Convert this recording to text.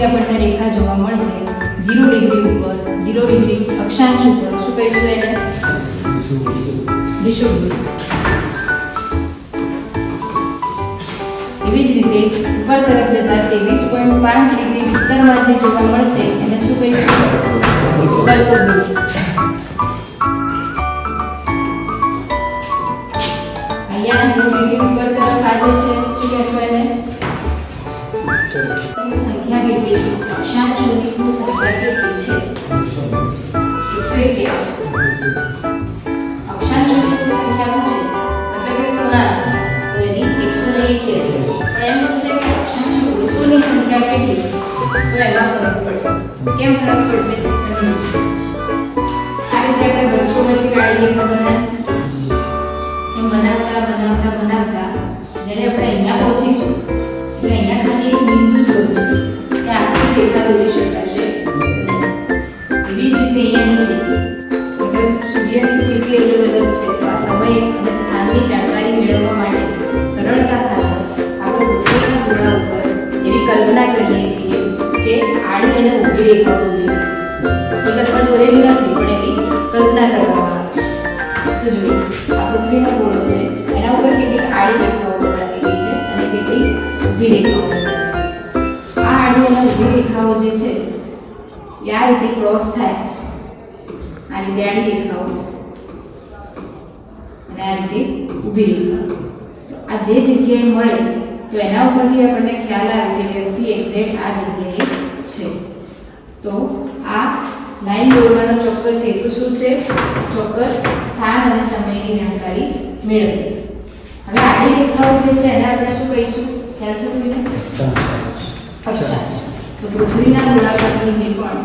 આપણને રેખા જોવા મળશે 0 ડિગ્રી ઉપર 0 ડિગ્રી અક્ષાંશ ઉપર શું કહીશું એને વિષુવવૃત્ત. એવી જ રીતે ઉપર તરફ જતા 23.5 ડિગ્રી ઉત્તરમાં જે જોવા મળશે એને શું કહીશું કર્કવૃત્ત. અહીંયા 0 ડિગ્રી ઉપર તરફ આવે છે શું કહેશો એને સંખ્યા કેટલી છે અક્ષાંશોની કુલ સંખ્યા કેટલી છે 181. અક્ષાંશોની કુલ સંખ્યા પૂછે મતલબ કે પૂર્ણાંક છે તો એની 181 છે. પણ એમ પૂછે કે અક્ષાંશ વૃત્તોની સંખ્યા કેટલી તો એમાં ફરક પડશે. કેમ ફરક પડશે આ રીતે આપણે બચ્ચો બધી કાઢી બનાવીએ એમ બનાવતા જ્યારે આપણે અહીંયા પહોંચીશું એટલે અહીંયા ખાલી એક બિંદુ જોડવું છે કે આખી રેખા દોરી શકાશે નહીં. એવી જ રીતે અહીંયા નીચે સૂર્યની સ્થિતિ અલગ અલગ છે તો આ સમય અને સ્થાનની જાણકારી મેળવવા માટે સરળતા ખાતર આપણે પૃથ્વીના ગોળા ઉપર એવી કલ્પના કરીએ છીએ કે આડી અને ઊભી રેખાઓ દોરેલી હકીકતમાં દોરેલી નથી પણ એવી કલ્પના કરવામાં આવે. તો જોઈએ આ પૃથ્વીનો ગોળો છે એના ઉપર કેટલીક આડી રેખાઓ બતાવેલી છે અને કેટલીક ઊભી રેખાઓ બતાવેલી છે. આ આડી અને ઊભી રેખાઓ જે છે એ આ રીતે ક્રોસ થાય આ રીતે આડી રેખાઓ અને આ રીતે ઊભી રેખાઓ તો આ જે જગ્યાએ મળે તો એના ઉપરથી આપણને ખ્યાલ આવે કે વ્યક્તિ એક્ઝેક્ટ આ જગ્યાએ છે. તો આ લાઈન દોરવાનો ચોક્કસ હેતુ શું છે ચોક્કસ સ્થાન અને સમયની જાણકારી મેળવવી. હવે આડી રેખાઓ જે છે એને આપણે શું કહીશું ખ્યાલ છે કોઈને અક્ષાંશ. તો પૃથ્વીના ગોળાકારની જે પણ